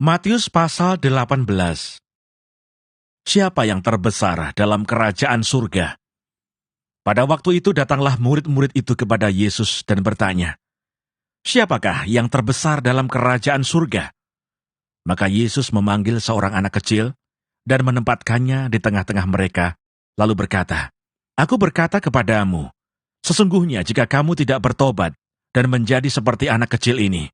Matius pasal 18. Siapa yang terbesar dalam kerajaan surga? Pada waktu itu datanglah murid-murid itu kepada Yesus dan bertanya, "Siapakah yang terbesar dalam kerajaan surga?" Maka Yesus memanggil seorang anak kecil dan menempatkannya di tengah-tengah mereka, lalu berkata, "Aku berkata kepadamu, sesungguhnya jika kamu tidak bertobat dan menjadi seperti anak kecil ini,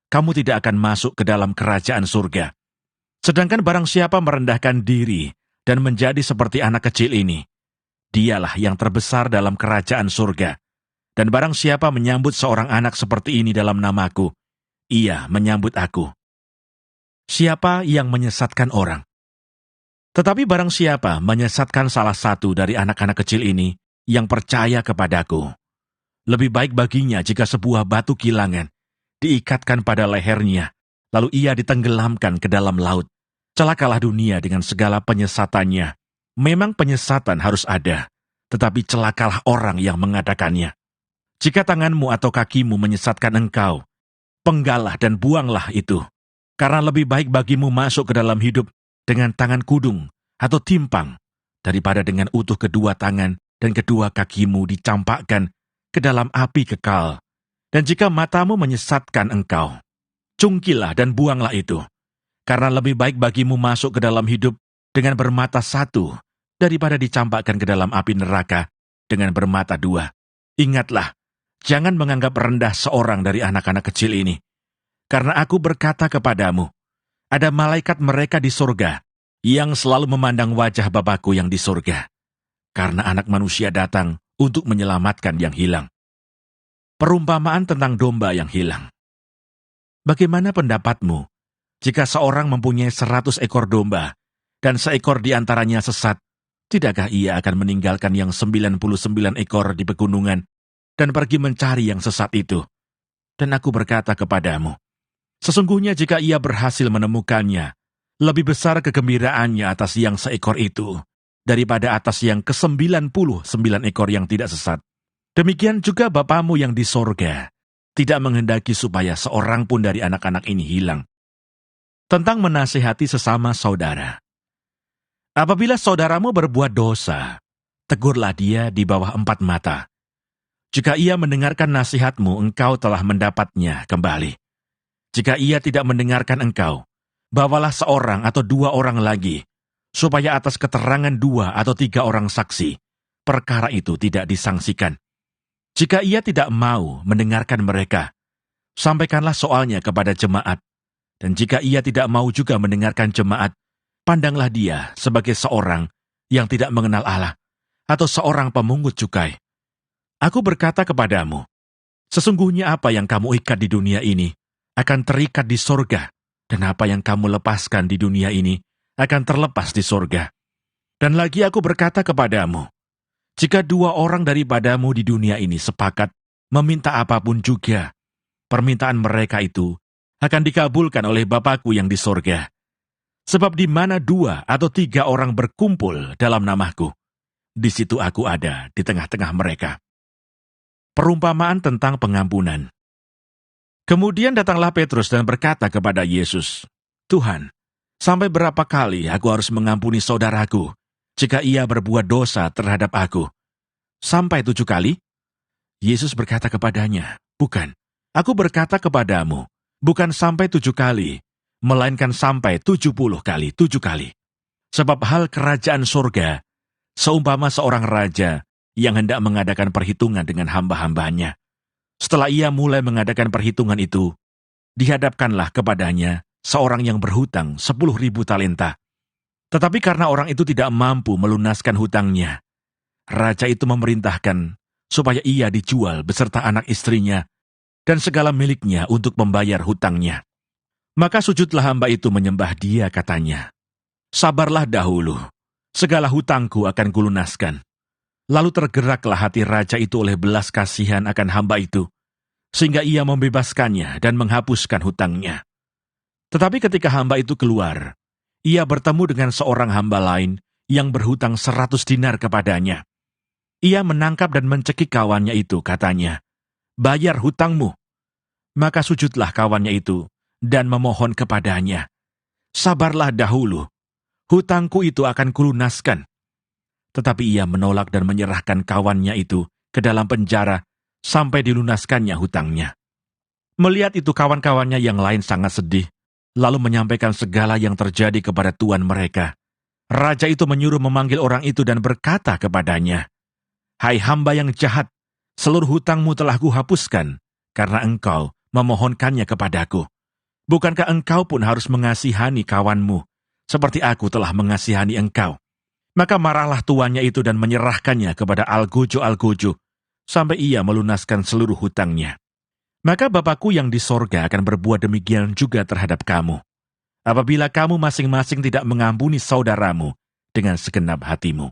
kamu tidak akan masuk ke dalam kerajaan surga. Sedangkan barang siapa merendahkan diri dan menjadi seperti anak kecil ini, dialah yang terbesar dalam kerajaan surga. Dan barang siapa menyambut seorang anak seperti ini dalam namaku, ia menyambut aku. Siapa yang menyesatkan orang? Tetapi barang siapa menyesatkan salah satu dari anak-anak kecil ini yang percaya kepadaku, lebih baik baginya jika sebuah batu kilangan diikatkan pada lehernya, lalu ia ditenggelamkan ke dalam laut. Celakalah dunia dengan segala penyesatannya. Memang penyesatan harus ada, tetapi celakalah orang yang mengadakannya. Jika tanganmu atau kakimu menyesatkan engkau, penggalah dan buanglah itu. Karena lebih baik bagimu masuk ke dalam hidup dengan tangan kudung atau timpang, daripada dengan utuh kedua tangan dan kedua kakimu dicampakkan ke dalam api kekal. Dan jika matamu menyesatkan engkau, cungkilah dan buanglah itu. Karena lebih baik bagimu masuk ke dalam hidup dengan bermata satu, daripada dicampakkan ke dalam api neraka dengan bermata dua. Ingatlah, jangan menganggap rendah seorang dari anak-anak kecil ini. Karena aku berkata kepadamu, ada malaikat mereka di surga, yang selalu memandang wajah Bapa-Ku yang di surga. Karena anak manusia datang untuk menyelamatkan yang hilang. Perumpamaan tentang domba yang hilang. Bagaimana pendapatmu? Jika seorang mempunyai 100 ekor domba, dan seekor di antaranya sesat, tidakkah ia akan meninggalkan yang 99 ekor di pegunungan, dan pergi mencari yang sesat itu? Dan aku berkata kepadamu, sesungguhnya jika ia berhasil menemukannya, lebih besar kegembiraannya atas yang seekor itu, daripada atas yang ke-99 ekor yang tidak sesat. Demikian juga Bapamu yang di sorga, tidak menghendaki supaya seorang pun dari anak-anak ini hilang. Tentang menasihati sesama saudara. Apabila saudaramu berbuat dosa, tegurlah dia di bawah 4 mata. Jika ia mendengarkan nasihatmu, engkau telah mendapatnya kembali. Jika ia tidak mendengarkan engkau, bawalah seorang atau 2 orang lagi, supaya atas keterangan 2 atau 3 orang saksi, perkara itu tidak disangsikan. Jika ia tidak mau mendengarkan mereka, sampaikanlah soalnya kepada jemaat. Dan jika ia tidak mau juga mendengarkan jemaat, pandanglah dia sebagai seorang yang tidak mengenal Allah, atau seorang pemungut cukai. Aku berkata kepadamu, sesungguhnya apa yang kamu ikat di dunia ini akan terikat di sorga, dan apa yang kamu lepaskan di dunia ini akan terlepas di sorga. Dan lagi aku berkata kepadamu, jika 2 orang daripadamu di dunia ini sepakat meminta apapun juga, permintaan mereka itu akan dikabulkan oleh Bapa-Ku yang di sorga. Sebab di mana 2 atau 3 orang berkumpul dalam namaku, di situ aku ada di tengah-tengah mereka. Perumpamaan tentang pengampunan. Kemudian datanglah Petrus dan berkata kepada Yesus, "Tuhan, sampai berapa kali aku harus mengampuni saudaraku, jika ia berbuat dosa terhadap aku? Sampai 7 kali?" Yesus berkata kepadanya, "Bukan, aku berkata kepadamu, bukan sampai 7 kali, melainkan sampai 70 kali 7 kali. Sebab hal kerajaan surga, seumpama seorang raja yang hendak mengadakan perhitungan dengan hamba-hambanya. Setelah ia mulai mengadakan perhitungan itu, dihadapkanlah kepadanya seorang yang berhutang 10.000 talenta. Tetapi karena orang itu tidak mampu melunaskan hutangnya, raja itu memerintahkan supaya ia dijual beserta anak istrinya dan segala miliknya untuk membayar hutangnya. Maka sujudlah hamba itu menyembah dia, katanya, 'Sabarlah dahulu, segala hutangku akan kulunaskan.' Lalu tergeraklah hati raja itu oleh belas kasihan akan hamba itu, sehingga ia membebaskannya dan menghapuskan hutangnya. Tetapi ketika hamba itu keluar, ia bertemu dengan seorang hamba lain yang berhutang 100 dinar kepadanya. Ia menangkap dan mencekik kawannya itu, katanya, 'Bayar hutangmu.' Maka sujudlah kawannya itu dan memohon kepadanya, sabarlah dahulu, hutangku itu akan kulunaskan." Tetapi ia menolak dan menyerahkan kawannya itu ke dalam penjara sampai dilunaskannya hutangnya. Melihat itu kawan-kawannya yang lain sangat sedih, lalu menyampaikan segala yang terjadi kepada tuan mereka. Raja itu menyuruh memanggil orang itu dan berkata kepadanya, "Hai hamba yang jahat, seluruh hutangmu telah kuhapuskan, karena engkau memohonkannya kepadaku. Bukankah engkau pun harus mengasihani kawanmu, seperti aku telah mengasihani engkau?" Maka marahlah tuannya itu dan menyerahkannya kepada algojo-algojo, sampai ia melunaskan seluruh hutangnya. Maka Bapakku yang di sorga akan berbuat demikian juga terhadap kamu, apabila kamu masing-masing tidak mengampuni saudaramu dengan segenap hatimu.